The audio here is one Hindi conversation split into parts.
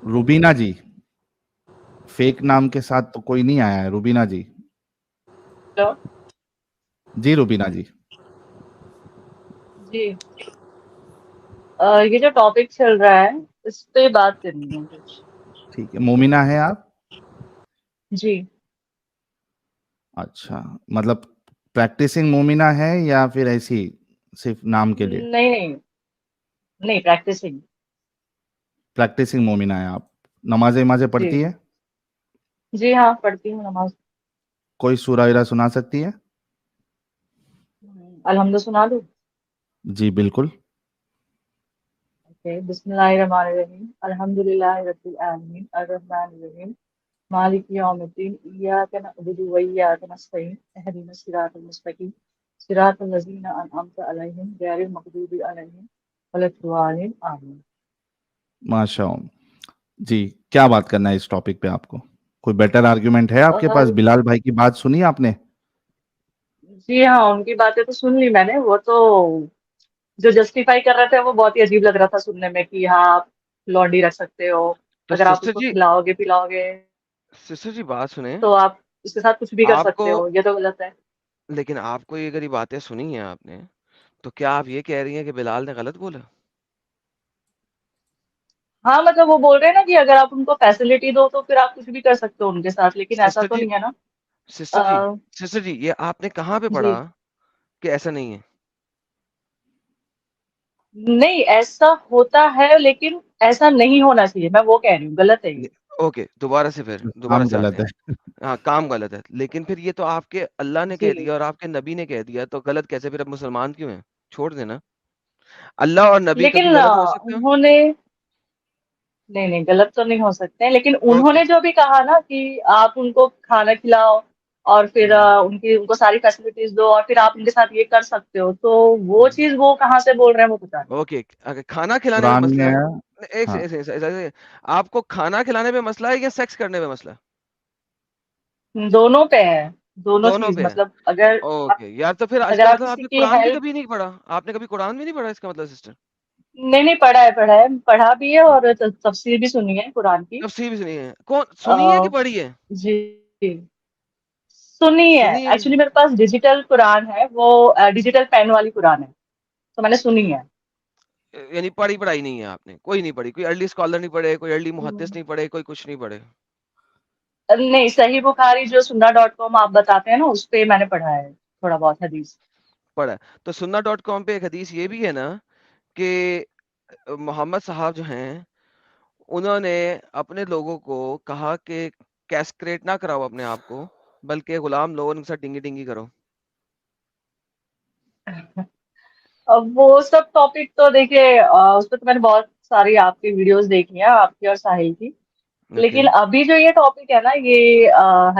रुबीना जी, फेक नाम के साथ तो कोई नहीं आया है। रुबीना जी। हेलो जी रुबीना जी। जी। ये जो टॉपिक चल रहा है इस पे बात करनी है कुछ। ठीक है, मोमिना है आप? जी। अच्छा, मतलब प्रैक्टिसिंग मोमिना है या फिर ऐसी सिर्फ नाम के लिए? नहीं नहीं नहीं, प्रैक्टिसिंग। प्रैक्टिसिंग मोमिना है आप। नमाजें नमाजें जी पढ़ती है? जी हाँ, पढ़ती हूँ नमाज। कोई सूरा वगैरह सुना सकती है? अल्हम्दुलिल्लाह सुना दूँ? जी बिल्कुल। ओके, बिस्मिल्लाहिर्रहमानिर्रहीम, अल्हम्दुलिल्लाहि रब्बिल आलमीन, अर्रहमानिर्रहीम, मालिकि यौमिद्दीन, इय्याका नअबुदु व इय्याका नस्तईन, इहदिनस सिरातल मुस्तकीम, सिरातल लज़ीना अनअमता अलैहिम, गैरिल मग़दूबि अलैहिम वलद्दालिन, आमीन। माशाअल्लाह। जी, क्या बात करना है इस टॉपिक पे आपको? कोई बेटर आर्गुमेंट है आपके पास? अ, बिलाल भाई की बात सुनी आपने? जी हाँ, उनकी बातें तो सुन ली मैंने। वो तो जो जस्टिफाई कर रहे थे वो बहुत ही अजीब लग रहा था सुनने में कि हाँ, आप लॉन्डी रख सकते हो, तो अगर आप उसको खिलाओगे पिलाओगे सिस्टर जी बात सुने। तो आप उसके साथ कुछ भी कर आपको सकते हो, ये तो गलत है। लेकिन आपको ये अगर ये बातें सुनी हैं आपने, तो क्या आप ये कह रही हैं कि बिलाल ने गलत बोला? हाँ, मतलब वो बोल रहे हैं ना कि अगर आप उनको फैसिलिटी दो तो फिर आप कुछ भी कर सकते हो उनके साथ, लेकिन ऐसा सिस्टर तो जी नहीं है ना। सिस्टर जी अ, सिस्टर जी, ये आपने कहाँ पे पढ़ा जी। कि ऐसा नहीं है? नहीं, ऐसा होता है लेकिन ऐसा नहीं होना चाहिए, मैं वो कह रही हूँ, गलत है ये। ले- ओके, दोबारा काम से आते गलत हैं। है। हाँ, काम गलत है, लेकिन फिर ये तो आपके अल्लाह ने जी। कह दिया और आपके नबी ने कह दिया, तो गलत कैसे? फिर अब मुसलमान क्यों हैं? छोड़ देना। अल्लाह और नबी कभी लेकिन गलत हो सकते हो? उन्होंने, नहीं नहीं, गलत तो नहीं हो सकते हैं, लेकिन ओके। उन्होंने जो भी कहा ना कि आप उनको खाना खिलाओ और फिर हम्म, उनको सारी फैसिलिटीज दो और फिर आप उनके साथ ये कर सकते हो, तो वो हम्म। चीज वो कहाँ से बोल रहे हैं वो पता नहीं। ओके, अगर खाना खिलाने में कुरान में मसला है, है। एक से हाँ। एक से- एक से- एक से- आपको खाना खिलाने में मसला है या सेक्स करने में मसला है? दोनों पे है, दोनों दोनों चीज, पे है। मतलब अगर आप, ओके यार, तो फिर अगर इसका आप मतलब किसी आपने की कुरान भी हेल्प, कभी नहीं पढ़ा? आपने कभी कुरान भी नहीं पढ़ा इसका मतलब सिस्टर? नहीं नहीं, पढ़ा है, पढ़ा भी है और तफसीर भी सुनी है कुरान की। तफसीर भी सुनी है? कौन सुनी है कि आ, पढ़ी है? जी, सुनी है। सुनी है। एक्चुअली मेरे पास डिजिटल कुरान है, वो डिजिटल पेन वाली कुरान है, तो मैंने सुनी है। यानी पढ़ी पढ़ाई नहीं है आपने? कोई नहीं पढ़ी? कोई अर्ली स्कॉलर नहीं पढ़े, कोई अर्ली मुहद्दिस हम्म। नहीं पढ़े, कोई कुछ नहीं पढ़े? नहीं, सही बुखारी जो sunnah.com आप बताते हैं ना, उस पे मैंने पढ़ा है थोड़ा बहुत हदीस। पढ़ा है। तो sunnah.com पे एक हदीस ये भी है ना कि मोहम्मद साहब जो हैं, उन्होंने अपने लोगों को कहा कि कैस्ट्रेट ना कराओ अपने आप को, बल्कि गुलाम लोगों के साथ टिंगी टिंगी करो। अब वो सब टॉपिक तो देखिए, उस पर तो मैंने बहुत सारी आपकी वीडियोस देखी हैं, आपकी और साहिल की। ओके। लेकिन अभी जो ये टॉपिक है ना, ये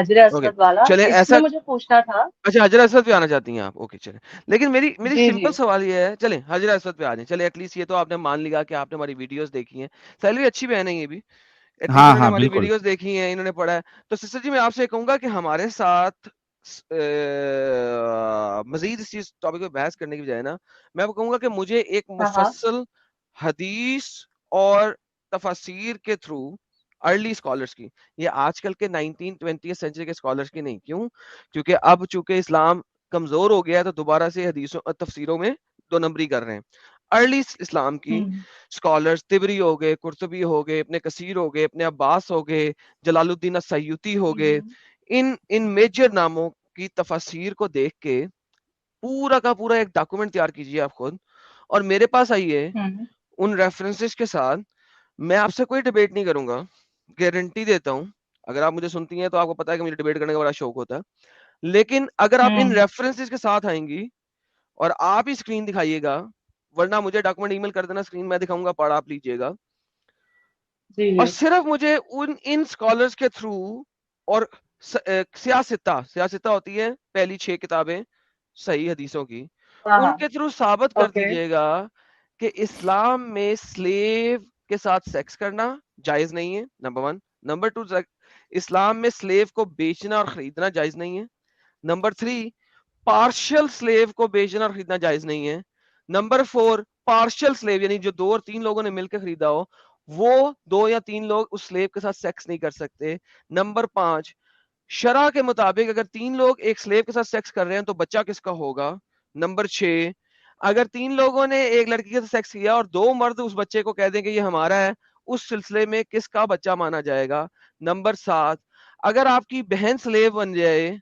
हजर ओके, असवद वाला, चले इसमें ऐसा। मुझे पूछना था। अच्छा, हजरत असवद पे आना चाहती हैं आप? ओके चले। लेकिन मेरी मेरी जी जी। सिंपल सवाल ये है, चलें हजरत असवद पे आ जाएं। चले, एटलीस्ट ये तो आपने मान लिया कि आपने हमारी वीडियोस देखी हैं। सैलरी अच्छी बहन है ये भी। एटलीस्ट हाँ इन्होंने हाँ हमारी बिल्कुल। वीडियोस देखी हैं, इन्होंने पढ़ा है। तो सिस्टर जी, मैं आपसे कहूंगा कि हमारे साथ मजीद इस चीज टॉपिक पे बहस करने की बजाय ना, मैं आपको कहूंगा कि मुझे एक हाँ हाँ। मुफस्सल हदीस और तफसीर के थ्रू अर्ली स्कॉलर्स की, ये आजकल के 19वीं सेंचुरी के स्कॉलर्स की नहीं। क्यों? क्योंकि अब चूंकि इस्लाम कमजोर हो गया है, तो दोबारा से हदीसों तफसीरों में दो नंबरी कर रहे हैं। अर्ली इस्लाम की हम्म स्कॉलर्स तिबरी हो गए, कुर्तुबी हो गए, अपने कसीर हो गए, अपने अब्बास हो गए, जलालुद्दीन सयूती हो गए, हम्म इन इन मेजर नामों की तफसीर को देख के पूरा का पूरा एक डॉक्यूमेंट तैयार कीजिए आप खुद, और मेरे पास आइए हम्म उन रेफरेंसेस के साथ। मैं आपसे कोई डिबेट नहीं करूंगा, गारंटी देता हूं। अगर आप मुझे सुनती हैं तो आपको पता है कि मुझे डिबेट करने का बड़ा शौक होता है। लेकिन अगर आप इन हम्म। रेफरेंसेस के साथ आएंगी और आप ही स्क्रीन दिखाइएगा, वरना मुझे डॉक्यूमेंट ईमेल कर देना, स्क्रीन मैं दिखाऊंगा, पढ़ आप लीजिएगा। जी और जी। सिर्फ मुझे उन इन स्कॉलर्स के थ्रू और सियासता सियासता होती है पहली 6 किताबें सही हदीसों की, हाँ हाँ। उनके थ्रू साबित कर ओके। दीजिएगा कि इस्लाम में स्लेव के साथ सेक्स करना जायज नहीं है, नंबर वन। नंबर टू, इस्लाम में स्लेव को बेचना और खरीदना जायज नहीं है। नंबर थ्री, पार्शियल स्लेव को बेचना और खरीदना जायज नहीं है। नंबर फोर, पार्शियल स्लेव यानी जो 2 और 3 लोगों ने मिलकर खरीदा हो, वो 2 या 3 लोग उस स्लेव के साथ सेक्स नहीं कर सकते। नंबर 5, शरा के मुताबिक अगर 3 लोग एक स्लेव के साथ सेक्स कर रहे हैं तो बच्चा किसका होगा। नंबर 6, अगर 3 लोगों ने एक लड़की के साथ सेक्स किया और 2 मर्द उस बच्चे को कह दें कि ये हमारा है, उस सिलसिले में किसका बच्चा माना जाएगा। नंबर 7, अगर आपकी बहन स्लेव बन जाए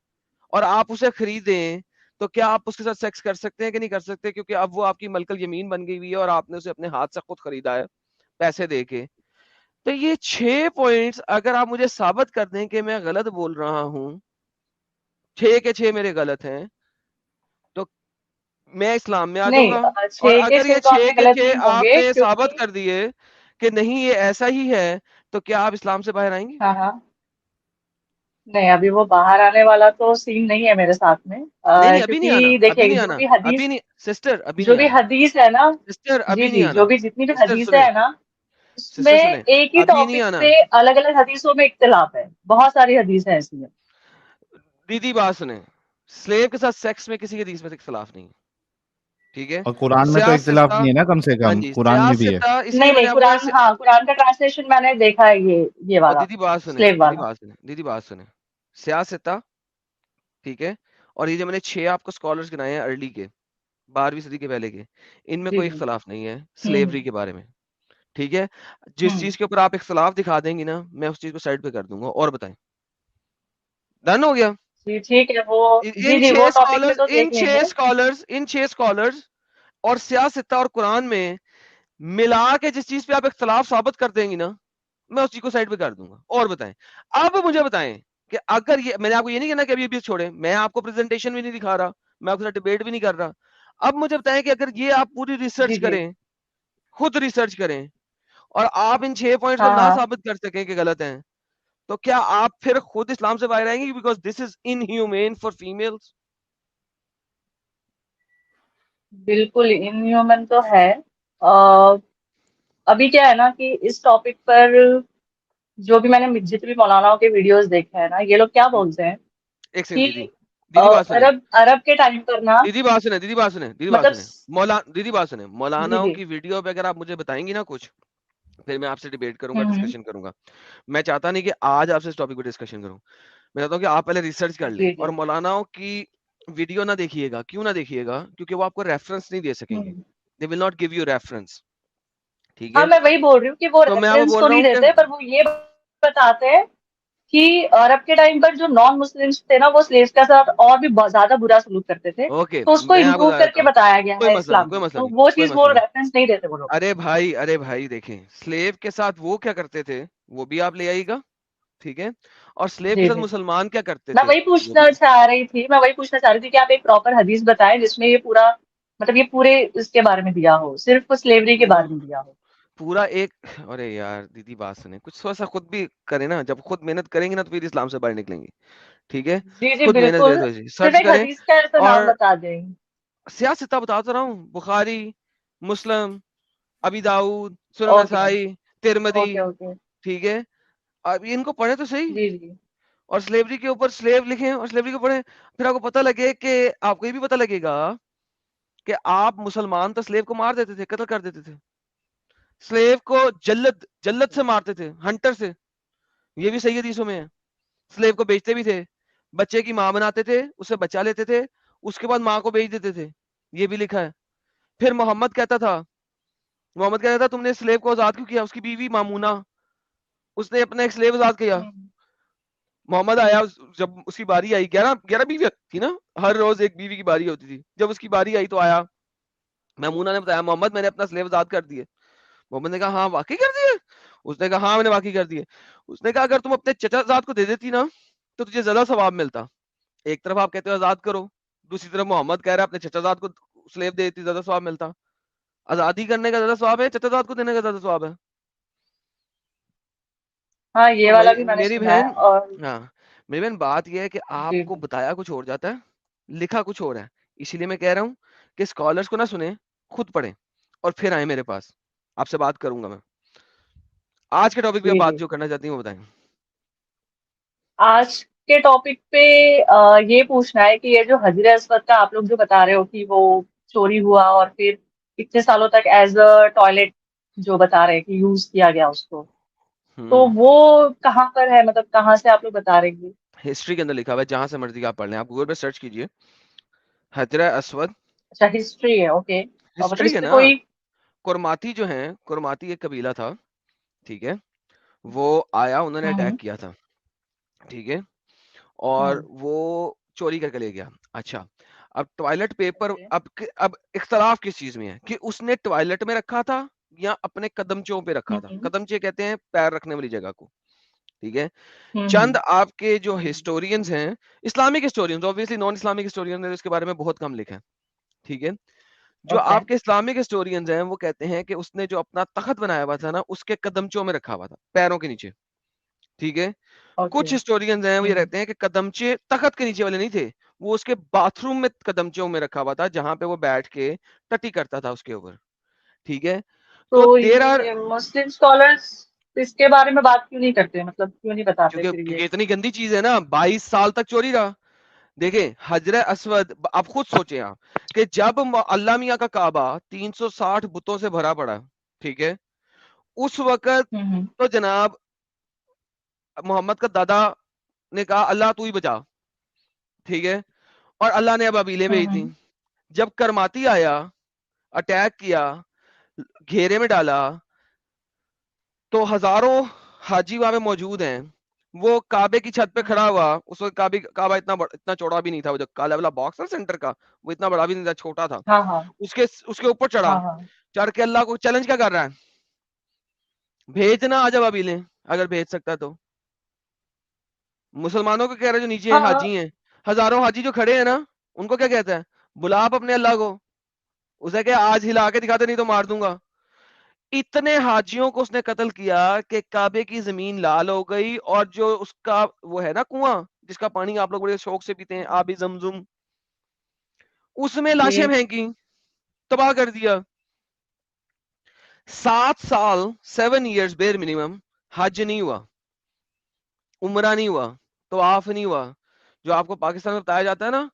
और आप उसे खरीदें तो क्या आप उसके साथ सेक्स कर सकते हैं कि नहीं कर सकते, क्योंकि अब वो आपकी मलकल यमीन बन गई हुई है और आपने उसे अपने हाथ से खुद खरीदा है पैसे दे के। तो ये 6 पॉइंट्स अगर आप मुझे साबित कर दें कि मैं गलत बोल रहा हूं, 6 के 6 मेरे गलत हैं, तो मैं इस्लाम में आ नहीं जाऊंगा। और 6 के अगर 6 ये तो 6 आपके के गलत 6 नहीं होंगे आपने साबित क्योंकि कर दिए कि नहीं ये ऐसा ही है, तो क्या आप इस्लाम से बाहर आएंगे। हाँ हाँ, नहीं अभी वो बाहर आने वाला तो सीन नहीं है मेरे साथ में, नहीं नहीं, अभी नहीं आना, क्योंकि अभी देखिए नहीं आना, अभी नहीं सिस्टर, अभी जो नहीं भी आना हदीस है ना, सिस्टर, जी अभी नहीं जी, जो आना भी जितनी भी सिस्टर, हदीसें सुने है ना, उसमें सिस्टर, सुने, एक ही अभी नहीं टॉपिक आना। पे अलग अलग हदीसों में इख्तिलाफ है, बहुत सारी हदीसें ऐसी हैं। दीदी बात सुने, स्लेव के साथ सेक्स में किसी के हदीस में इख्तिलाफ नहीं है, ठीक है। और कुरान में तो इख्तिलाफ सियासता, नहीं है ना, कम से हाँ कम जी, कुरान में भी है। सियासता, नहीं इसीलिए मैंने नहीं, आपको कुरान, हाँ कुरान का ट्रांसलेशन मैंने देखा है, ये और वाला दीदी बात सुने, स्लेव दीदी वाला। बात सुने, दीदी बात सुने, सियासता, ठीक है। और ये जो मैंने 6 आपको स्कॉलर्स गिनाए हैं अर्ली के, 12वीं सदी के पहले के, इनमें जी कोई जी। इख्तिलाफ नहीं है हम्म स्लेवरी के बारे में, ठीक है। जिस हम्म। चीज के ऊपर आप इख्तिलाफ दिखा देंगी ना, मैं उस चीज को साइड पे कर दूंगा। और बताएं, डन हो गया। जी ठीक है, वो जी इन जी, वो 6 टॉपिक पे स्कॉलर्स तो इन देख लेंगे। 6 स्कॉलर्स इन 6 स्कॉलर्स और सियासता और कुरान में मिला के जिस चीज पे आप इख्तिलाफ साबित कर देंगी ना, मैं उस चीज को साइड पे कर दूंगा। और बताएं, अब मुझे बताएं कि अगर ये, मैंने आपको ये नहीं कहना कि अभी अभी छोड़े, मैं आपको प्रेजेंटेशन भी नहीं दिखा रहा, मैं आपके साथ डिबेट भी नहीं कर रहा। अब मुझे बताएं कि अगर ये आप पूरी रिसर्च जी जी। करें, खुद रिसर्च करें, और आप इन 6 पॉइंट्स को हाँ ना हाँ, साबित कर सकें कि गलत हैं, तो क्या आप फिर खुद इस्लाम से बाहर आएंगे, because this is inhumane for females. बिल्कुल इनह्यूमन तो है। अभी क्या है ना कि इस टॉपिक पर जो भी मैंने जितने भी मौलानाओं के वीडियोस देखे हैं ना, ये लोग क्या बोलते हैं एक सेकंड दीदी, कि दीदी बात सुने, अरब अरब के टाइम पर ना, दीदी बात सुने, दीदी बात सुने, दीदी बात मतलब सुने, दीदी बात सुने, जी मौलानाओं जी। की वीडियो पे अगर आप मुझे बताएंगी ना कुछ, फिर मैं आपसे डिबेट करूंगा, हम्म। डिस्कशन करूंगा। मैं चाहता नहीं कि आज आपसे इस टॉपिक पे डिस्कशन करूं, मैं चाहता हूं कि आप पहले रिसर्च कर लें जी और जी। मौलानाओं की वीडियो ना देखिएगा। क्यों ना देखिएगा, क्योंकि वो आपको रेफरेंस नहीं दे सकेंगे, हम्म। They will not give you reference, ठीक हाँ है। मैं वही बोल रही हूँ कि वो तो मैं आपको रेफरेंस बोल तो रहा नहीं हूँ देते, पर वो ये बताते हैं कि अरब के टाइम पर जो नॉन मुस्लिम्स थे ना, वो स्लेव्स के साथ और भी बहुत ज्यादा बुरा सलूक करते थे, ओके, तो उसको मैं आपको इम्प्रूव बता देता करके हूँ, बताया गया कोई है मसला नहीं, इस्लाम कोई में, मसला तो नहीं, वो कोई चीज वो मसला नहीं। रेफरेंस नहीं देते वो लोग। अरे भाई देखें, स्लेव के साथ वो क्या करते थे वो भी आप ले आइएगा, ठीक है। और स्लेव के जी साथ जी। मुसलमान क्या करते मैं थे वही वो भी। पूछना चाह रही थी, मैं वही पूछना चाह रही थी कि आप एक प्रॉपर हदीस बताएं जिसमें ये पूरा, मतलब ये पूरे इसके बारे में दिया हो, सिर्फ स्लेवरी के बारे में दिया हो। पूरा एक, अरे यार दीदी बात सुने, कुछ थोड़ा सा खुद भी करें ना, जब खुद मेहनत करेंगे ना तो फिर इस्लाम से बाहर निकलेंगे, ठीक है। जी जी खुद मेहनत करें, बिल्कुल। थोड़ी सी सिर्फ सर्च एक करें। हदीस का ऐसा नाम और बता दें। सियासत बता तो रहा हूँ, बुखारी, मुस्लिम, अबी दाऊद, सुनन ओके नसाई, तिरमिजी, ओके ओके। ठीक है। अब इनको पढ़े तो सही, जी जी। और स्लेवरी के ऊपर स्लेव लिखें और स्लेवरी को पढ़ें, फिर आपको पता लगे कि, आपको ये भी पता लगेगा कि आप मुसलमान तो स्लेव को मार देते थे, कत्ल कर देते थे, स्लेव को जल्लद जल्लद से मारते थे, हंटर से, ये भी सही हदीसों में है। स्लेव को बेचते भी थे, बच्चे की मां बनाते थे, उससे बचा लेते थे, उसके बाद मां को बेच देते थे, ये भी लिखा है। फिर मोहम्मद कहता था तुमने स्लेव को आजाद क्यों किया, उसकी बीवी मामूना, उसने अपना एक स्लेव आजाद किया। हम्म। मोहम्मद आया, जब उसकी बारी आई, 11 बीवी थी ना, हर रोज एक बीवी की बारी होती थी, जब उसकी बारी आई तो आया, मामूना ने बताया मोहम्मद मैंने अपना स्लेव आजाद कर दिए। मोहम्मद ने कहा हाँ वाकई कर दिए। उसने कहा हाँ मैंने वाकई कर दिए। उसने कहा अगर तुम अपने चचाजाद को दे देती ना तो तुझे ज्यादा सवाब मिलता। एक तरफ आप कहते हो आजाद करो, दूसरी तरफ मोहम्मद कह रहा है अपने चचाजाद को स्लेव दे देती ज्यादा सवाब मिलता। आजादी करने का ज्यादा सवाब है, चचाजाद को देने का ज्यादा सवाब है। हाँ ये तो वाला भी मैंने मेरी सुना है। बहन, और हाँ मेरी बहन, बात यह है कि जी आपको जी। बताया कुछ और जाता है, लिखा कुछ और है। इसीलिए मैं कह रहा हूँ कि स्कॉलर्स को ना सुने, खुद पढ़ें और फिर आए मेरे पास, आपसे बात करूंगा मैं। आज के टॉपिक पे आप जी बात जी। जो करना चाहती हूँ वो बताएं। आज के टॉपिक पे ये पूछना है कि ये जो हजर असवद का आप लोग जो बता रहे हो कि वो चोरी हुआ और फिर इतने सालों तक एज अ टॉयलेट जो बता रहे हैं कि यूज किया गया उसको, तो हम्म वो कहाँ पर है, मतलब कहाँ से आप लोग बता रहे हैं? हिस्ट्री के अंदर लिखा हुआ है, जहां से मर्जी आप पढ़ लें, आप गूगल पे सर्च कीजिए हजरा अस्वद। अच्छा, हिस्ट्री है, ओके। और मतलब हिस्ट्री इस है पे ना। कोई। कुरमाती जो है, कुरमाती एक कबीला था, ठीक है, वो आया, उन्होंने अटैक हम्म। किया था, ठीक है, और हम्म। वो चोरी करके ले गया। अच्छा, अब टॉयलेट पेपर, ओके। अब इख्तलाफ किस चीज में है कि उसने टॉयलेट में रखा था या अपने कदमचों पे रखा था। हम्म। कदमचे कहते हैं पैर रखने वाली जगह को, ठीक है। हम्म। चंद आपके जो हिस्टोरियंस हैं, Islamic historians, obviously non Islamic historians ने इसके बारे में बहुत कम लिखा है, ठीक है। जो ओके। आपके इस्लामिक हिस्टोरियंस हैं वो कहते हैं कि उसने जो अपना तख्त बनाया हुआ था ना, उसके कदमचों में रखा हुआ था, पैरों के नीचे, ठीक है। ओके। कुछ हिस्टोरियंस हैं वो ये रहते हैं कि कदमचे तख्त के नीचे वाले नहीं थे, वो उसके बाथरूम में कदमचों में रखा हुआ था, जहां पे वो बैठ के टटी करता था उसके ऊपर, ठीक है। तो तो देर आर, ये मुस्लिम स्कॉलर्स इसके बारे में बात क्यों नहीं करते, मतलब क्यों नहीं बताते क्योंकि फिर ये? क्योंकि इतनी गंदी चीज है ना, 22 साल तक चोरी रहा। देखें हजर अस्वद, आप खुद सोचें आप कि जब अल्लाह मियाँ का काबा 360 बुतों से भरा पड़ा, ठीक है, उस वक्त हम्म। तो जनाब मोहम्मद का दादा ने कहा अल्लाह तू ही बचा, ठीक है, और अल्लाह ने अब अबीलें भेज दी। हम्म। जब करमाती आया, अटैक किया, घेरे में डाला, तो हजारों हाजी वहां पे मौजूद हैं। वो काबे की छत पे खड़ा हुआ, उस वक्त काबा इतना चौड़ा भी नहीं था, वो जो काला वाला बॉक्स है सेंटर का, वो इतना बड़ा भी नहीं था, छोटा था। हाँ हाँ। उसके उसके ऊपर चढ़ा, हाँ हाँ। चढ़ के अल्लाह को चैलेंज क्या कर रहा है, भेजना आ जाओ अबीलें, अगर भेज सकता तो। मुसलमानों को कह रहा है जो नीचे हैं, हाँ। हाजी हैं, हजारों हाजी जो खड़े हैं ना, उनको क्या कहता है, बुला आप अपने अल्लाह को, उसे क्या आज हिला के दिखाते नहीं तो मार दूंगा। इतने हाजियों को उसने कत्ल किया कि काबे की जमीन लाल हो गई, और जो उसका वो है ना कुआं, जिसका पानी आप लोग बड़े शौक से पीते हैं, आबी जमजुम, उसमें लाशें जी। फेंकी, तबाह कर दिया। 7 साल, 7 years बेर मिनिमम हज नहीं हुआ, उमरा नहीं हुआ, तवाफ नहीं हुआ। जो आपको पाकिस्तान में बताया जाता है ना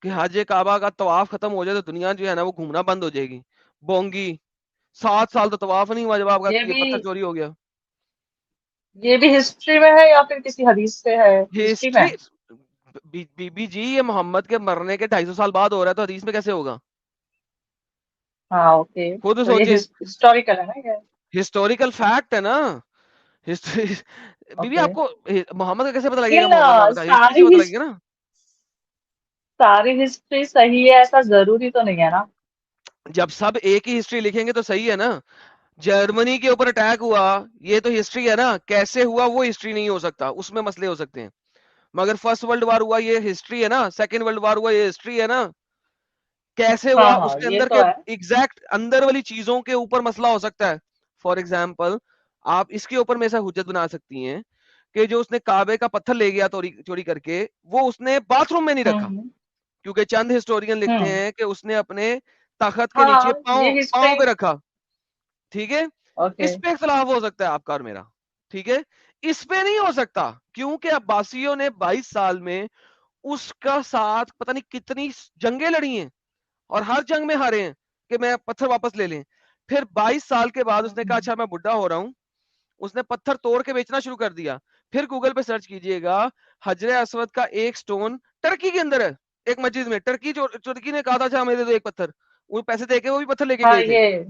कि हज काबा का तवाफ खत्म हो जाए तो दुनिया जो है ना वो घूमना बंद हो जाएगी, बोंगी। 7 साल तो तवाफ नहीं हुआ जब आपका ये ये भी पत्थर चोरी हो गया। ये भी हिस्ट्री में है या फिर किसी हदीस से है? हिस्ट्री में हिस्ट्री, है? बीबी जी ये मोहम्मद के मरने के 250 साल बाद हो रहा है, तो हदीस में कैसे होगा? हाँ, ओके, खुद तो ये सोचिए, हिस्टोरिकल है ना ये? हिस्टोरिकल फैक्ट है ना। हिस्ट्री बीबी ओके। आपको मोहम्मद का कैसे पता लगेगा? लेकिन मोहम्मद ना बता, हिस्ट्री से पता लगेगा ना। सारी हिस्ट्री सही है ऐसा जरूरी तो नहीं है ना? जब सब एक ही हिस्ट्री लिखेंगे तो सही है ना। जर्मनी के ऊपर अटैक हुआ, ये तो हिस्ट्री है ना, कैसे हुआ वो हिस्ट्री नहीं हो सकता, उसमें मसले हो सकते हैं। मगर फर्स्ट वर्ल्ड वॉर हुआ, ये हिस्ट्री है ना। सेकेंड वर्ल्ड वॉर हुआ, ये हिस्ट्री है ना। कैसे हाँ हुआ हाँ, उसके ये अंदर के तो है। एग्जैक्ट अंदर वाली चीजों के ऊपर मसला हो सकता है। फॉर एग्जाम्पल, आप इसके ऊपर में ऐसा हुज्जत बना सकती हैं कि जो उसने काबे का पत्थर ले गया चोरी चोरी करके, वो उसने बाथरूम में नहीं रखा, हम्म। क्योंकि चंद हिस्टोरियन लिखते हम्म। हैं कि उसने अपने तखत के नीचे हाँ, पांव ये हिस्ट्री। पांव पे रखा, ठीक है। ओके। इस पे इख्तलाफ हो सकता है आपका और मेरा, ठीक है। इस पे नहीं हो सकता, क्योंकि अब्बासियों ने 22 साल में उसका साथ पता नहीं कितनी जंगें लड़ी हैं, और हर जंग में हारे हैं कि मैं पत्थर वापस ले लें। फिर 22 साल के बाद उसने कहा अच्छा मैं बुढ़ा हो रहा हूं, उसने पत्थर तोड़ के बेचना शुरू कर दिया। फिर गूगल पे सर्च कीजिएगा, हजरे अस्वद का एक स्टोन टर्की के अंदर है, एक मस्जिद में। तुर्की ने कहा था अच्छा मेरे दो एक पत्थर, वो पैसे देके वो भी पत्थर लेके हाँ, गए थे, ये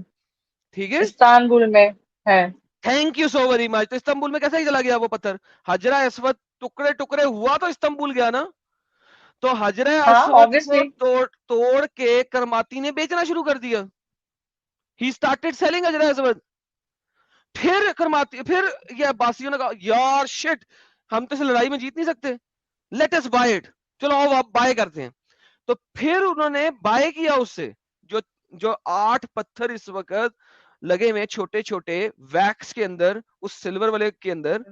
ठीक है। इस्तांबुल में है। Thank you so very much. तो इस्तांबुल में कैसे ही चला गया वो पत्थर? हजरा अस्वद टुकड़े टुकड़े हुआ तो इस्तांबुल गया ना। तो हजरा हाँ, अस्वद को ऑब्वियसली। तोड़ तोड़ के करमाती ने बेचना शुरू कर दिया। ही स्टार्टेड सेलिंग हजरा अस्वद। फिर करमाती, फिर ये अब्बासियों ने कहा यार शिट, हम तो इस लड़ाई में जीत नहीं सकते, लेट अस बाय इट, चलो आओ आप बाय करते हैं। तो फिर उन्होंने बाय किया उससे, जो जो 8 पत्थर इस वक्त लगे हुए छोटे छोटे वैक्स के अंदर, उस सिल्वर वाले के अंदर,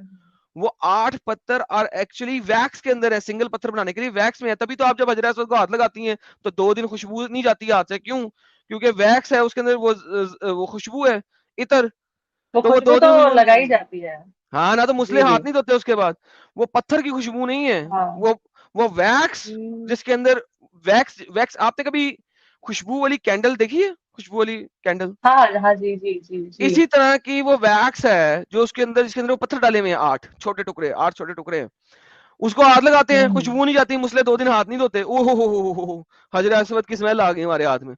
वो 8 पत्थर और एक्चुअली वैक्स के अंदर है। सिंगल पत्थर बनाने के लिए वैक्स में है, तभी तो आप जब हजरा अस्वद को हाथ लगाती हैं तो 2 दिन खुशबू नहीं जाती है हाथ से। क्यों? क्योंकि वैक्स है उसके अंदर, वो खुशबू है, इतर। वो तो वो खुशबू 2 तो दिन खुशबू, लगाई जाती है। हाँ ना, तो मुसले जी हाथ जी। नहीं धोते उसके बाद। वो पत्थर की खुशबू नहीं है, हाँ। वो वैक्स हम्म। जिसके अंदर वैक्स वैक्स। आपने कभी खुशबू वाली कैंडल देखी है? खुशबू वाली कैंडल, हाँ हाँ, जी जी जी जी। इसी तरह की वो वैक्स है जो उसके अंदर, जिसके अंदर वो पत्थर डाले हुए हैं 8 छोटे टुकड़े, 8 छोटे टुकड़े हैं, उसको हाथ लगाते हैं, खुशबू नहीं जाती, मुसले 2 दिन हाथ नहीं धोते, ओहो हो, हजर असवद की स्मेल आ गई हमारे हाथ में।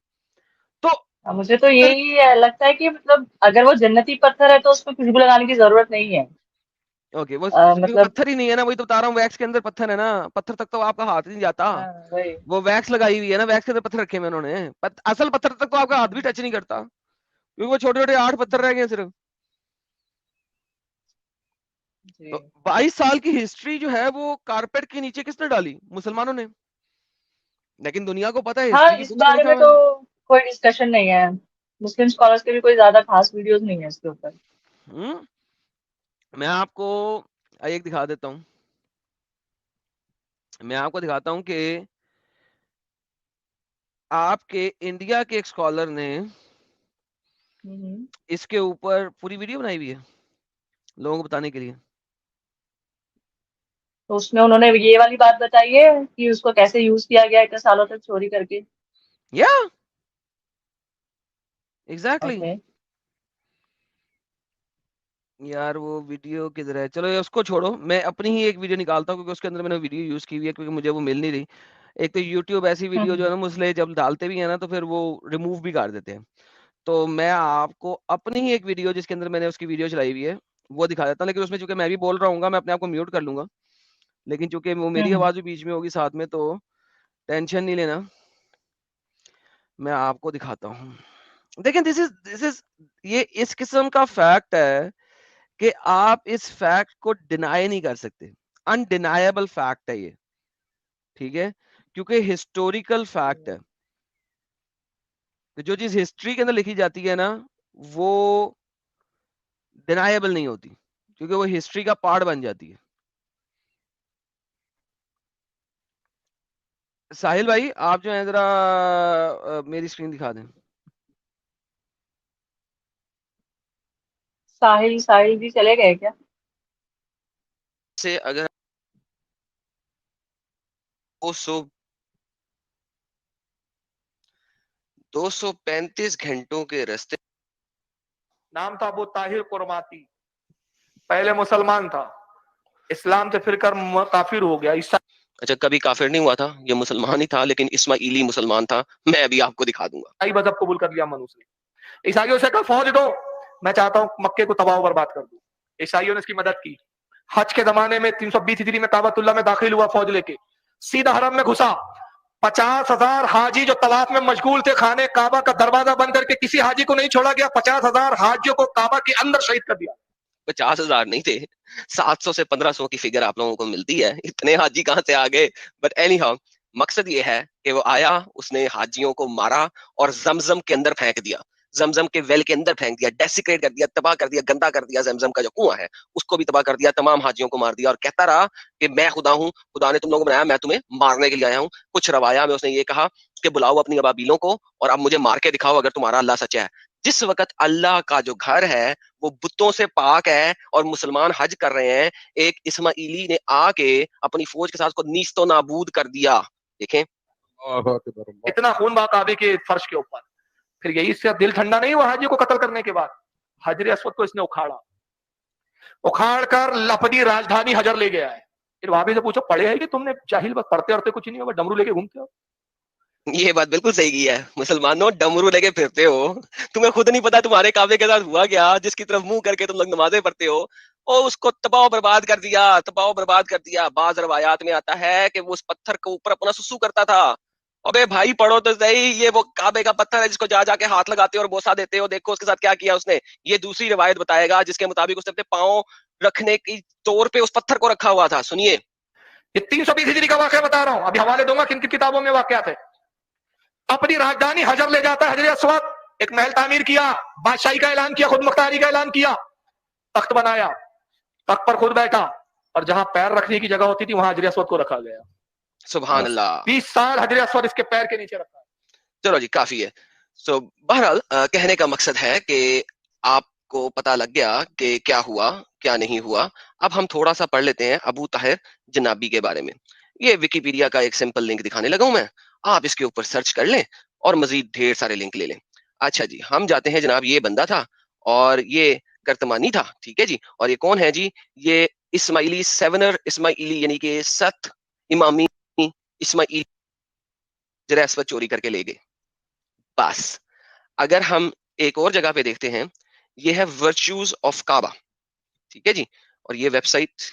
तो मुझे तो यही लगता है कि मतलब अगर वो जन्नती पत्थर है तो उसमें खुशबू लगाने की जरूरत नहीं है। ओके, वो क्योंकि मतलब पत्थर ही नहीं है ना, वही तो बता रहा हूँ, वैक्स के अंदर पत्थर है ना, पत्थर तक तो आपका हाथ ही नहीं जाता, वही। वो वैक्स लगाई हुई है ना, वैक्स के अंदर पत्थर रखे हुए उन्होंने, असल पत्थर तक तो आपका हाथ भी टच नहीं करता, क्योंकि वो छोटे छोटे 8 पत्थर रह गए सिर्फ। जी। तो 22 साल की हिस्ट्री जो है वो कारपेट के नीचे किसने डाली? मुसलमानों ने। लेकिन दुनिया को पता है, हाँ, हिस्ट्री की इस बुक्स में बारे लिखा में हुआ तो है। कोई डिस्कशन नहीं है। मुस्लिम स्कॉलर्स के भी कोई ज्यादा खास वीडियोस नहीं है इसके ऊपर। हम्म, मैं आपको एक दिखा देता हूँ, मैं आपको दिखाता हूँ कि आपके इंडिया के एक स्कॉलर ने हम्म। इसके ऊपर पूरी वीडियो बनाई हुई है लोगों को बताने के लिए। तो उसमें उन्होंने ये वाली बात बताई है कि उसको कैसे यूज किया गया इतने सालों तक चोरी करके। या एग्जैक्टली ओके। यार वो वीडियो किधर है, चलो ये उसको छोड़ो, मैं अपनी ही एक वीडियो निकालता हूँ क्योंकि उसके अंदर मैंने वीडियो यूज की हुई है, क्योंकि मुझे वो मिल नहीं रही। एक तो यूट्यूब ऐसी वीडियो जो है ना, मुझे जब डालते भी है ना तो फिर वो रिमूव भी कर देते हैं। तो मैं आपको अपनी ही एक वीडियो जिसके अंदर मैंने उसकी वीडियो चलाई हुई है वो दिखा देता हूँ, लेकिन उसमें चूंकि मैं भी बोल रहा हूँ मैं अपने आप को म्यूट कर लूंगा, लेकिन चूंकि वो मेरी आवाज भी बीच में होगी साथ में, तो टेंशन नहीं लेना, मैं आपको दिखाता हूँ। देखिए दिस इज ये इस किस्म का फैक्ट है कि आप इस फैक्ट को डिनाई नहीं कर सकते, अनडिनाएबल फैक्ट है ये, ठीक है, क्योंकि हिस्टोरिकल फैक्ट है। जो चीज हिस्ट्री के अंदर लिखी जाती है ना, वो डिनाएबल नहीं होती, क्योंकि वो हिस्ट्री का पार्ट बन जाती है। साहिल भाई आप जो है जरा मेरी स्क्रीन दिखा दें। साहिल साहिल जी चले गए क्या? से अगर 200 235 घंटों के रास्ते, नाम था अबू ताहिर कुरमाती, पहले मुसलमान था, इस्लाम से फिरकर काफिर हो गया। अच्छा कभी काफिर नहीं हुआ था, ये मुसलमान ही था, लेकिन इस्माइली मुसलमान था, मैं अभी आपको दिखा दूंगा। ईसाई मजहब कबूल कर लिया मनुष्य ने। ईसाइयों से कहा फौज दो, मैं चाहता हूं मक्के को तबाह बर्बाद कर दूं। ईसाइयों ने इसकी मदद की। हज के जमाने में 320 हिजरी में काबतुल्लाह में दाखिल हुआ फौज लेके, सीधा हरम में घुसा। 50,000 हाजी जो तवाफ में मशगूल थे, खाने काबा का दरवाजा बंद करके किसी हाजी को नहीं छोड़ा गया। 50,000 हाजियों को काबा के अंदर शहीद कर दिया। 50,000 नहीं थे, 700 से 1500 की फिगर आप लोगों को मिलती है, इतने हाजी कहां से आ गए। बट एनी हाउ, मकसद ये है कि वो आया, उसने हाजियों को मारा और जमजम के अंदर फेंक दिया, जमजम के वेल के अंदर फेंक दिया, डेसिक्रेट कर दिया, तबाह कर दिया, गंदा कर दिया, जमजम का जो कुआं है उसको भी तबाह कर दिया, तमाम हाजियों को मार दिया, और कहता रहा कि मैं खुदा हूं, खुदा ने तुम लोगों को बनाया, मैं तुम्हें मारने के लिए आया हूं। कुछ रवाया में उसने ये कहा कि बुलाओ अपनी अबाबीलों को और अब मुझे मार के दिखाओ अगर तुम्हारा अल्लाह सच्चा है। जिस वक्त अल्लाह का जो घर है वो बुतों से पाक है और मुसलमान हज कर रहे हैं, एक इस्माइली ने आके अपनी फौज के साथ उसको नीस्तो नाबूद कर दिया। देखें इतना खून बहा काबे के फर्श के ऊपर। फिर यही से दिल ठंडा नहीं हुआ हाजी को कत्ल करने के बाद, हजर असवद को इसने उखाड़ा, उखाड़ कर अपनी राजधानी हजर ले गया है। फिर वहां से पूछो पढ़े है कि तुमने, जाहिल बस पढ़ते पढ़ते कुछ नहीं होगा, डमरू लेके घूमते हो। ये बात बिल्कुल सही की है, मुसलमानों डमरू लेके फिरते हो, तुम्हें खुद नहीं पता तुम्हारे काबे के साथ हुआ क्या, जिसकी तरफ मुंह करके तुम लोग नमाजें पढ़ते हो, और उसको तबाह बर्बाद कर दिया, तबाह बर्बाद कर दिया। बाज रवायात में आता है कि वो उस पत्थर के ऊपर अपना सुसु करता था। अबे भाई पढ़ो तो सही, ये वो काबे का पत्थर है जिसको जा जाके हाथ लगाते हो और बोसा देते हो, देखो उसके साथ क्या किया उसने। ये दूसरी रिवायत बताएगा जिसके मुताबिक उसने अपने पांव रखने की तौर पे उस पत्थर को रखा हुआ था। सुनिए, ये 320 हिजरी का वाकया बता रहा हूं, अभी हवाले दूंगा किन किन किताबों में वाकयात है। अपनी राजधानी हजर ले जाता है, हजर असवद, एक महल तामीर किया, बादशाही का ऐलान किया, खुद मुख्तारी का ऐलान किया, तख्त बनाया, तख्त पर खुद बैठा, और जहां पैर रखने की जगह होती थी वहां हजर असवद को रखा गया। सुभान अल्लाह। 20 साल हजर असवद इसके पैर के नीचे रखा। चलो जी काफी है। सो बहरहाल कहने का मकसद है कि आपको पता लग गया कि क्या हुआ क्या नहीं हुआ। अब हम थोड़ा सा पढ़ लेते हैं अबू ताहिर जनाबी के बारे में। ये विकिपीडिया का एक सिंपल लिंक दिखाने लगा हूं मैं, आप इसके ऊपर सर्च कर लें और मजीद ढेर सारे लिंक ले लें। अच्छा जी, हम जाते हैं जनाब, ये बंदा था और ये कर्तमानी था, ठीक है जी। और ये कौन है जी? ये इस्माइली सेवनर इस्माइली, यानी कि सत इमामी इस्माइली हजर अस्वद चोरी करके ले गए। बस अगर हम एक और जगह पे देखते हैं, ये है वर्च्यूज ऑफ काबा, ठीक है जी। और ये वेबसाइट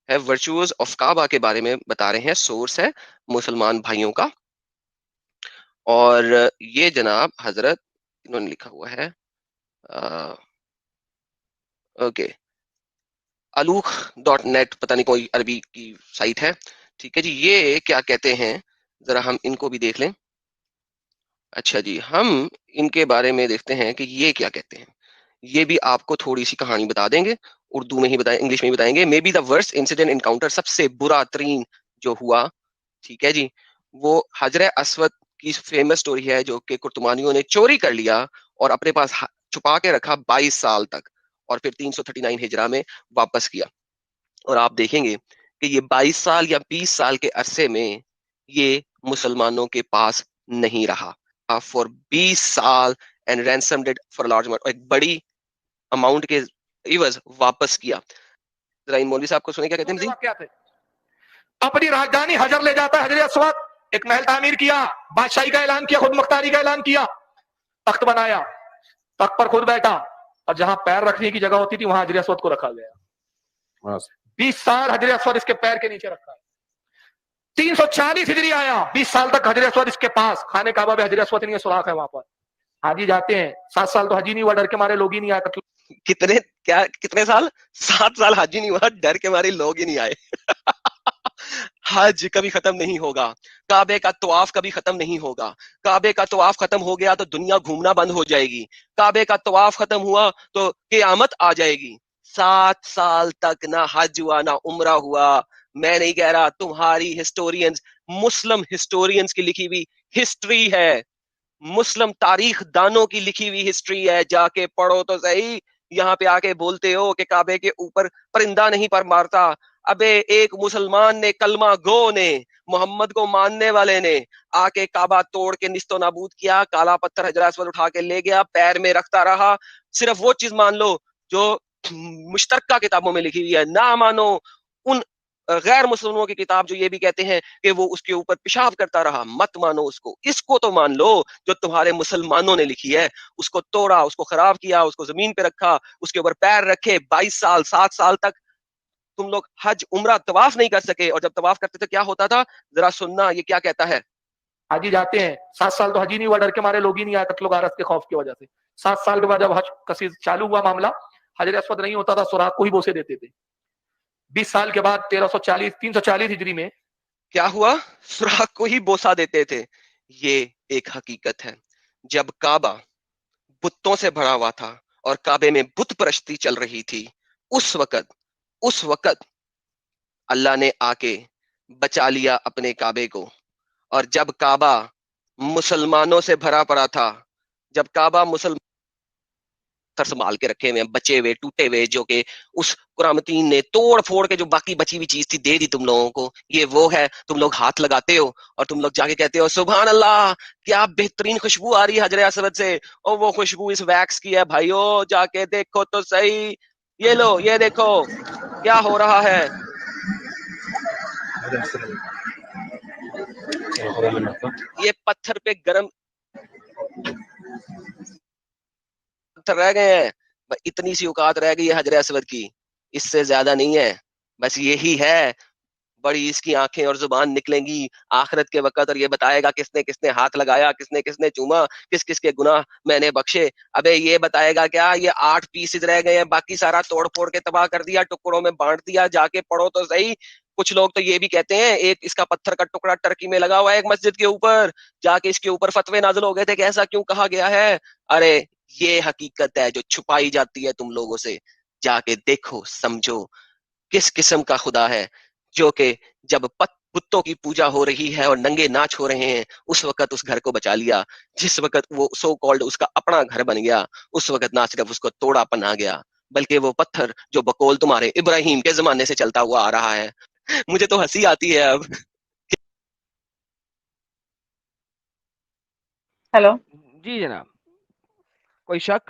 है वर्च्यूज ऑफ काबा के बारे में बता रहे हैं, सोर्स है मुसलमान भाइयों का। और ये जनाब हजरत इन्होंने लिखा हुआ है, ओके, alukh.net, पता नहीं कोई अरबी की साइट है, ठीक है जी। ये क्या कहते हैं, जरा हम इनको भी देख लें। अच्छा जी, हम इनके बारे में देखते हैं कि ये क्या कहते हैं। ये भी आपको थोड़ी सी कहानी बता देंगे, उर्दू में ही बताएं, इंग्लिश में ही बताएंगे। May be the worst incident encounter, सबसे बुरा तरीन जो हुआ, ठीक है जी, वो हजर अस्वद की फेमस स्टोरी है, जो कि कुर्तुमानियों ने चोरी कर लिया और अपने पास छुपा के रखा 22 साल तक, और फिर 339 हिजरा में वापस किया। और आप देखेंगे कि ये 22 साल या 20 साल के अरसे में ये मुसलमानों के पास नहीं रहा फॉर 20 साल, and ransomed it for large amount, एक बड़ी अमाउंट के इवज वापस किया। जरा इन मौलवी साहब को सुने क्या कहते हैं जी। क्या थे? अपनी राजधानी हजर ले जाता है हजर अस्वद, एक महल तामीर किया, बादशाही का ऐलान किया, खुद मुख्तारी का ऐलान किया, तख्त बनाया, तख्त पर खुद बैठा, और जहां पैर रखने की जगह होती थी वहां हजर अस्वद को रखा गया। 20 साल हजर अस्वद इसके पैर के नीचे रखा है। 340 हिजरी आया, 20 साल तक हजर अस्वद इसके पास, खाने काबा में हजर अस्वद नहीं है, सुराख है वहां पर। हाजी जाते हैं, 7 साल तो हाजी नहीं हुआ, डर के मारे लोग ही नहीं आए। कितने साल? 7 साल हाजी नहीं हुआ, डर के मारे लोग ही नहीं आए। हज कभी खत्म नहीं होगा, काबे का तवाफ कभी खत्म नहीं होगा। काबे का तवाफ खत्म हो गया तो दुनिया घूमना बंद हो जाएगी। काबे का तवाफ खत्म हुआ तो क़यामत आ जाएगी। 7 साल तक ना हज हुआ ना उम्रा हुआ। मैं नहीं कह रहा, तुम्हारी हिस्टोरियंस, मुस्लिम हिस्टोरियंस की लिखी हुई हिस्ट्री है, मुस्लिम तारीख दानों की लिखी हुई हिस्ट्री है, जाके पढ़ो तो सही। यहाँ पे आके बोलते हो कि काबे के ऊपर परिंदा नहीं पर मारता। अबे एक मुसलमान ने, कलमा गो ने, मोहम्मद को मानने वाले ने आके काबा तोड़ के निस्तो नाबूद किया, काला पत्थर हजर अस्वद उठा के ले गया, पैर में रखता रहा। सिर्फ वो चीज मान लो जो मुश्तरका किताबों में लिखी हुई है, ना मानो उन गैर मुसलमानों की किताब जो ये भी कहते हैं कि वो उसके ऊपर पेशाब करता रहा, मत मानो उसको। इसको तो मान लो जो तुम्हारे मुसलमानों ने लिखी है। उसको तोड़ा, उसको खराब किया, उसको जमीन पे रखा, उसके ऊपर पैर रखे, 22 साल 7 साल तक तुम लोग हज उम्रा तवाफ नहीं कर सके। और जब तवाफ करते थे क्या होता था, जरा सुनना ये क्या कहता है। हाजी जाते हैं, 7 साल तो हाजी नहीं हुआ, डर के मारे लोग ही नहीं आए, कत्लो गारत के खौफ की वजह से। 7 साल के बाद जब हज कसी चालू हुआ मामला, हजर अस्वद नहीं होता था, सुराख को ही बोसे देते थे। 20 साल के बाद 340 हिजरी में क्या हुआ? सुराख को ही बोसा देते थे। ये एक हकीकत है। जब काबा बुतों से भरा हुआ था और काबे में बुत परस्ती चल रही थी, उस वक्त अल्लाह ने आके बचा लिया अपने काबे को। और जब काबा मुसलमानों से भरा पड़ा था, जब काबा मुसलमान संभाल के रखे हुए, बचे हुए, टूटे हुए, जो कि उस कुरामतीन ने तोड़ फोड़ के जो बाकी बची हुई चीज थी दे दी तुम लोगों को, ये वो है। तुम लोग हाथ लगाते हो और तुम लोग जाके कहते हो सुभान अल्लाह, क्या बेहतरीन खुशबू आ रही है हजर अस्वद से, और वो खुशबू इस वैक्स की है। भाइयों जाके देखो तो सही, ये लो, ये देखो क्या हो रहा है। ये पत्थर पे गरम पत्थर रह गए हैं, इतनी सी औकात रह गई है हजर अस्वद की, इससे ज्यादा नहीं है। बस यही है, बड़ी इसकी आंखें और जुबान निकलेंगी आखिरत के वक्त, और ये बताएगा किसने किसने हाथ लगाया, किसने किसने चूमा, किस किस के गुनाह मैंने बख्शे। अबे ये बताएगा क्या? ये 8 पीसेज रह गए हैं, बाकी सारा तोड़ फोड़ के तबाह कर दिया, टुकड़ों में बांट दिया। जाके पढ़ो तो सही। कुछ लोग तो ये भी कहते हैं, एक इसका पत्थर का टुकड़ा टर्की में लगा हुआ है एक मस्जिद के ऊपर, जाके इसके ऊपर फतवे नाज़िल हो गए थे कि ऐसा क्यों कहा गया है। अरे ये हकीकत है जो छुपाई जाती है तुम लोगों से। जाके देखो, समझो किस किस्म का खुदा है जो कि जब बुतों की पूजा हो रही है और नंगे नाच हो रहे हैं, उस वक्त उस घर को बचा लिया। जिस वक्त वो सो कॉल्ड उसका अपना घर बन गया, उस वक्त ना सिर्फ उसको तोड़ा पना गया, बल्कि वो पत्थर जो बकौल तुम्हारे इब्राहिम के जमाने से चलता हुआ आ रहा है। मुझे तो हंसी आती है अब। हेलो जी जनाब। कोई शक?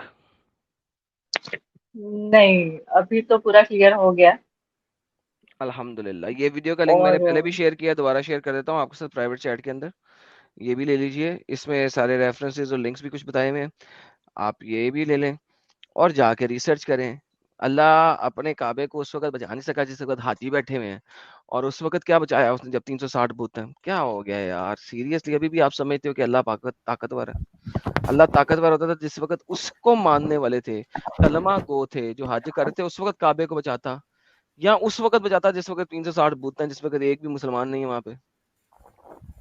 नहीं, अभी तो पूरा क्लियर हो गया। अल्हम्दुलिल्लाह। ये वीडियो का लिंक मैंने पहले भी और शेयर किया, दोबारा शेयर कर देता हूँ आपके साथ प्राइवेट चैट के अंदर। ये भी ले लीजिए, इसमें सारे रेफरेंसेस और लिंक्स भी कुछ बताए हुए हैं, आप ये भी ले लें और जाके रिसर्च करें। अल्लाह अपने काबे को उस वक्त बचा नहीं सका जिस वक्त हाथी बैठे हुए हैं, और उस वक्त क्या बचाया उसने जब 360 बुत हैं? क्या हो गया यार, सीरियसली अभी भी आप समझते हो कि अल्लाह ताकतवर है? अल्लाह ताकतवर होता था जिस वक्त उसको मानने वाले थे, कलमा गो थे, जो हज कर रहे थे, उस वक्त काबे को बचाता, या उस वक्त बचाता जिस वक्त 360 बुत हैं, जिस वक्त एक भी मुसलमान नहीं है वहां पे?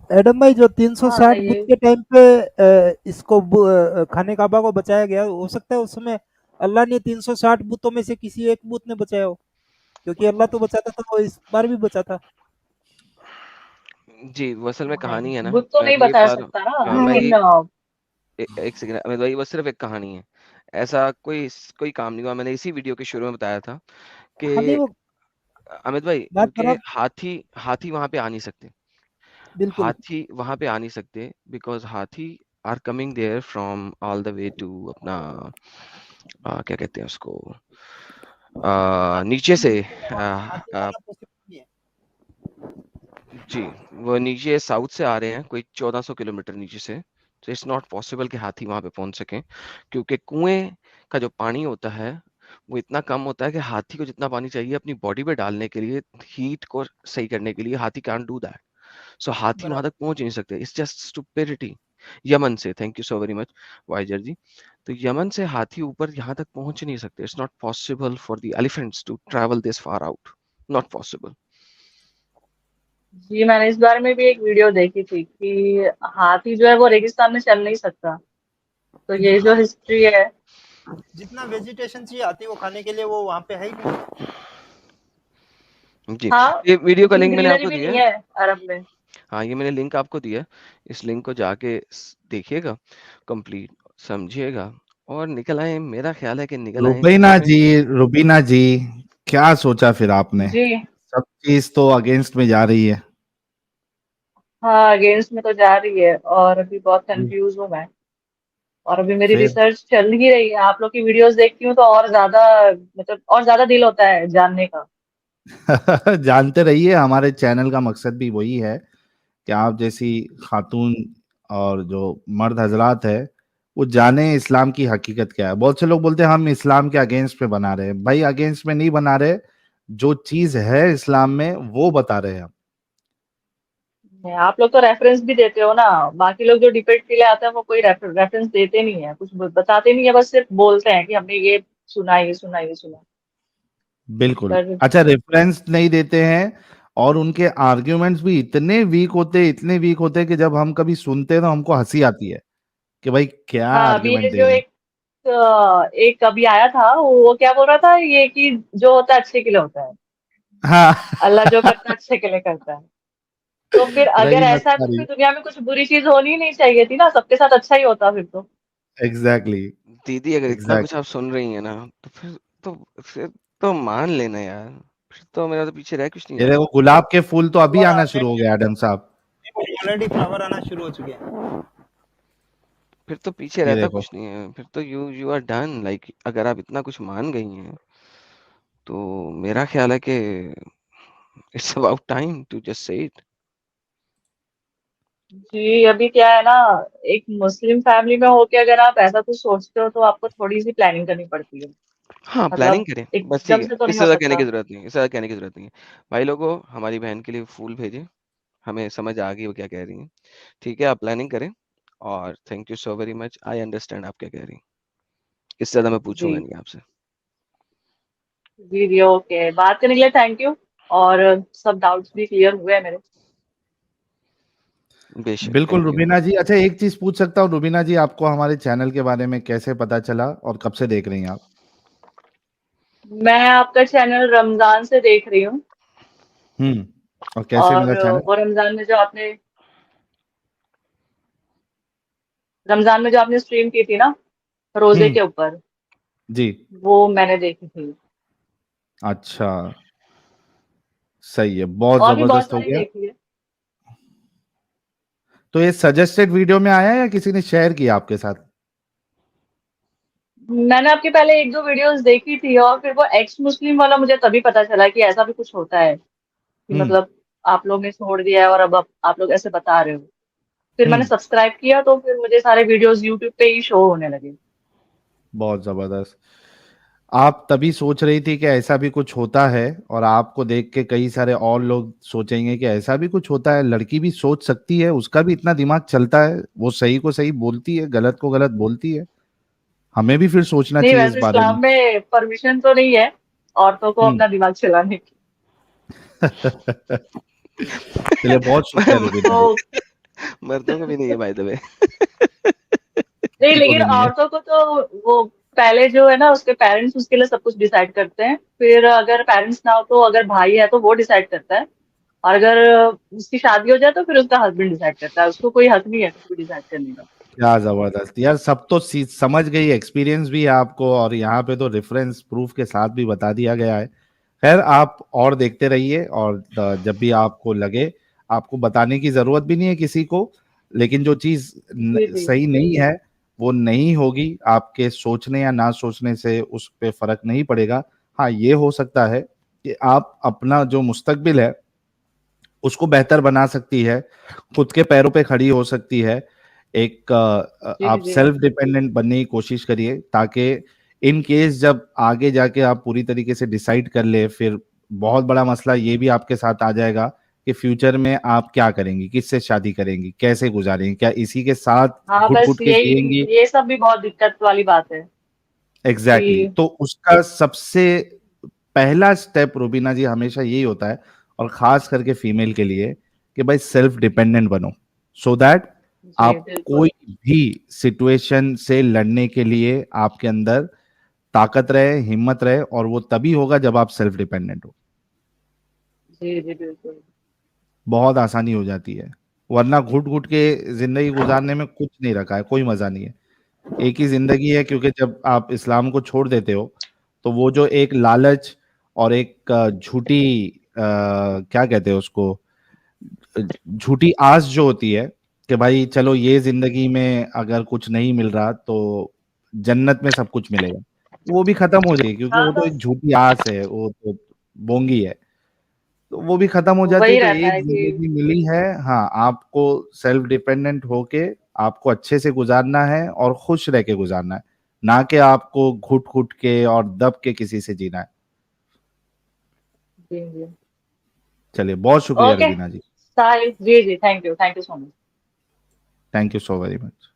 एडम भाई जो हाँ 360 बुत ये के टाइम पे इसको खाने काबा को बचाया गया, हो सकता है उस समय अल्लाह ने 360 बुतों में से किसी एक बुत ने बचाया हो, क्योंकि अल्लाह तो बचाता था, वो इस बार भी बचाता। जी, वो असल में कहानी है नहीं, ना, बुत तो मैं नहीं ये बता बता रहा सकता ना, हूँ। मैं लेकिन ये एक सेकंड अमित भाई, वो सिर्फ एक कहानी है, ऐसा कोई काम नहीं हुआ। मैंने इसी वीडियो के शुरू में बताया था हाँ नहीं, कि वो अमित भाई, बात क्योंकि बराबर, हाथी हाथी वहां पे आ नहीं सकते, बिल्कुल। हाथी वहां पे आ नहीं सकते, because hathi are coming there from all the way to अपना क्या कहते हैं उसको, नीचे से हाथी आ, लाना पॉसिबल नहीं है। जी, वो नीचे साउथ से आ रहे हैं, कोई 1400 किलोमीटर नीचे से, तो इट्स नॉट पॉसिबल कि हाथी वहां पे पहुंच सके, क्योंकि कुएं का जो पानी होता है वो इतना कम होता है कि हाथी को जितना पानी चाहिए अपनी बॉडी पे डालने के लिए, हीट को सही करने के लिए, हाथी कैन डू दैट। सो हाथी वहां बराबर। तक पहुंच ही नहीं सकते, इट्स जस्ट स्टुपिडिटी। यमन से, thank you so very much वाइजर जी, तो यमन से हाथी ऊपर यहाँ तक पहुंच नहीं सकते, it's not possible for the elephants to travel this far out, not possible. जी, मैंने इस बारे में भी एक वीडियो देखी थी कि हाथी जो है वो रेगिस्तान में चल नहीं सकता। तो ये जो जितना हिस्ट्री है, जितना वेजिटेशन चाहिए हाथी को खाने के लिए, वो वहाँ पे है ही नहीं। जी, हाँ, ये वीडियो का इतनी लिंक मैंने ग्रीनरी आपको भी दिया नहीं है। है अरब में। हाँ, ये मैंने लिंक आपको दिया है, इस लिंक को जाके देखिएगा, कंप्लीट समझिएगा और निकल आए। मेरा ख्याल है कि निकल आए रुबीना इसमें। जी, रुबीना जी, क्या सोचा फिर आपने? जी सब चीज तो अगेंस्ट में जा रही है। हाँ, अगेंस्ट में तो जा रही है और अभी बहुत जी। कंफ्यूज हूँ मैं। और अभी मेरी फिर रिसर्च चल ही रही है, आप लोग की वीडियोस देखती हूँ तो और ज्यादा, मतलब और ज्यादा दिल होता है जानने का। जानते रहिए, हमारे चैनल का मकसद भी वही है कि आप जैसी खातून और जो मर्द हजरात है वो जाने इस्लाम की हकीकत क्या है। बहुत से लोग बोलते हैं हम इस्लाम के अगेंस्ट में बना रहे हैं, भाई अगेंस्ट में नहीं बना रहे, जो चीज है इस्लाम में वो बता रहे हैं हम। आप लोग तो रेफरेंस भी देते हो ना, बाकी लोग जो डिबेट के लिए आते हैं वो कोई रेफरेंस देते नहीं है, कुछ बताते नहीं है, बस सिर्फ बोलते हैं कि हमने ये सुना, ये सुना, ये सुना। बिल्कुल। पर अच्छा, रेफरेंस नहीं देते हैं और उनके आर्ग्यूमेंट्स भी इतने वीक होते कि जब हम कभी सुनते हैं तो हमको हंसी आती है कि भाई क्या हाँ, अभी आर्ग्यूमेंट ये दे जो रहे हैं। एक अभी आया था, वो क्या बोल रहा था, ये कि जो होता है अच्छे के लिए होता है, हाँ। अल्लाह जो करता है अच्छे के लिए करता है। तो फिर अगर रही ऐसा है तो मस्तानी। फिर दुनिया में कुछ बुरी चीज होनी ही नहीं चाहिए थी ना, सबके साथ अच्छा ही होता फिर तो। एग्जैक्टली। दीदी, अगर इतना कुछ एग्जैक्टली। आप सुन रही हैं ना, तो फिर तो मान लेना यार, फिर तो मेरा तो पीछे रह कुछ नहीं ये जाता। देखो, गुलाब के फूल तो अभी फ्लावर आना शुरू हो ऑलरेडी गया एडम साहब। ऑलरेडी फ्लावर आना शुरू हो चुके हैं। फिर तो पीछे ये रहता देखो। कुछ नहीं है, फिर तो यू आर डन, लाइक अगर आप इतना कुछ मान गई हैं तो मेरा ख्याल है कि it's about time to just say it. जी, अभी क्या है ना, एक मुस्लिम फैमिली में होके अगर आप ऐसा कुछ सोचते हो तो आपको थोड़ी सी प्लानिंग करनी पड़ती है। हाँ, प्लानिंग मतलब करें, बस ठीक एकदम है, से तो नहीं इससे हो ज़्यादा कहने सकता। की ज़रूरत नहीं है, इससे ज़्यादा कहने की ज़रूरत नहीं है। भाई लोगों, हमारी बहन के लिए फूल भेजें, हमें समझ आ गई वो क्या कह रही हैं। ठीक है, आप प्लानिंग करें, और thank you so very much, I understand आप क्या कह रही हैं, इससे ज़्यादा मैं पूछूंगा जी नहीं आपसे। जी जी, ओके, बात करने के लिए थैंक यू। और सब डाउट्स भी क्लियर हुए हैं मेरे। बेशक, बिल्कुल थैंक यू। रुबीना जी। अच्छा, एक चीज पूछ सकता हूँ रुबीना जी, आपको हमारे चैनल के बारे में कैसे पता चला और कब से देख रही हैं आप? मैं आपका चैनल रमजान से देख रही हूँ। और कैसे और मिला चैनल? वो रमजान में जो आपने स्ट्रीम की थी ना, रोजे हम्म। के ऊपर, जी। वो मैंने देखी थी। अच्छा, सही है, बहुत और भी बहुत जबरदस्त हो सारी गया। देखी है। तो ये सजेस्टेड वीडियो में आया या किसी ने शेयर किया आपके साथ? मैंने आपकी पहले 1-2 वीडियोस देखी थी और फिर वो एक्स मुस्लिम वाला मुझे तभी पता चला कि ऐसा भी कुछ होता है, कि हम्म। मतलब आप लोग ने छोड़ दिया है और अब आप लोग ऐसे बता रहे हो। फिर मैंने हम्म। सब्सक्राइब किया तो फिर मुझे सारे वीडियोस यूट्यूब पे ही शो होने लगे। बहुत जबरदस्त। आप तभी सोच रही थी कि ऐसा भी कुछ होता है, और आपको देख के कई सारे और लोग सोचेंगे कि ऐसा भी कुछ होता है, लड़की भी सोच सकती है, उसका भी इतना दिमाग चलता है, वो सही को सही बोलती है, गलत को गलत बोलती है। हमें भी फिर सोचना नहीं, चाहिए इस वैसे बारे में। इस्लाम में परमिशन तो नहीं है औरतों को हम्म। अपना दिमाग चलाने की। चलिए, बहुत शुक्रिया रुबीना जी। तो मर्दों को भी नहीं है बाय द वे। नहीं, किसी को लेकिन भी नहीं है। औरतों को तो वो पहले जो है ना उसके पेरेंट्स उसके लिए सब कुछ डिसाइड करते हैं। फिर अगर पेरेंट्स ना हो तो अगर भाई है तो वो डिसाइड करता है। और अगर उसकी शादी हो जाए तो फिर उसका हस्बैंड डिसाइड करता है। उसको कोई हक नहीं है कुछ भी डिसाइड करने का। क्या जबरदस्त यार, सब तो समझ गई, एक्सपीरियंस भी है आपको, और यहाँ पे तो रेफरेंस प्रूफ के साथ भी बता दिया गया है। खैर, आप और देखते रहिए, और जब भी आपको लगे, आपको बताने की जरूरत भी नहीं है किसी को, लेकिन जो चीज जी जी सही नहीं है वो नहीं होगी, आपके सोचने या ना सोचने से उस पे फर्क नहीं पड़ेगा। हाँ, ये हो सकता है कि आप अपना जो मुस्तकबिल है उसको बेहतर बना सकती है, खुद के पैरों पे खड़ी हो सकती है। एक जी आप जी सेल्फ डिपेंडेंट बनने की कोशिश करिए, ताकि इन केस जब आगे जाके आप पूरी तरीके से डिसाइड कर ले, फिर बहुत बड़ा मसला ये भी आपके साथ आ जाएगा कि फ्यूचर में आप क्या करेंगी, किससे शादी करेंगी, कैसे गुजारेंगी, क्या इसी के साथ हाँ, घुट बस घुट के यही जिएंगी। ये सब भी बहुत दिक्कत वाली बात है एग्जैक्टली कि तो उसका सबसे पहला स्टेप रुबीना जी हमेशा यही होता है, और खास करके फीमेल के लिए, कि भाई सेल्फ डिपेंडेंट बनो, सो दैट जी आप बिल्कुल। कोई भी सिचुएशन से लड़ने के लिए आपके अंदर ताकत रहे, हिम्मत रहे, और वो तभी होगा जब आप सेल्फ डिपेंडेंट हो। जी जी बिल्कुल। बहुत आसानी हो जाती है, वरना घुट घुट के जिंदगी गुजारने में कुछ नहीं रखा है, कोई मजा नहीं है। एक ही जिंदगी है, क्योंकि जब आप इस्लाम को छोड़ देते हो तो वो जो एक लालच और एक झूठी क्या कहते हैं उसको, झूठी आस जो होती है कि भाई चलो ये जिंदगी में अगर कुछ नहीं मिल रहा तो जन्नत में सब कुछ मिलेगा, वो भी खत्म हो जाएगी, क्योंकि हाँ, वो तो एक बस झूठी आस है, वो तो बोंगी है। तो वो भी खत्म हो जाती है, वही तो रहता एक है कि जिंदगी मिली है। हाँ, आपको सेल्फ डिपेंडेंट होके आपको अच्छे से गुजारना है, और खुश रह के गुजारना है, ना कि आपको घुट घुट के और दब के किसी से जीना है। जी जी। चलिए, बहुत शुक्रिया ओके रुबीना जी। साहिल, जी जी, thank you so much. Thank you so very much.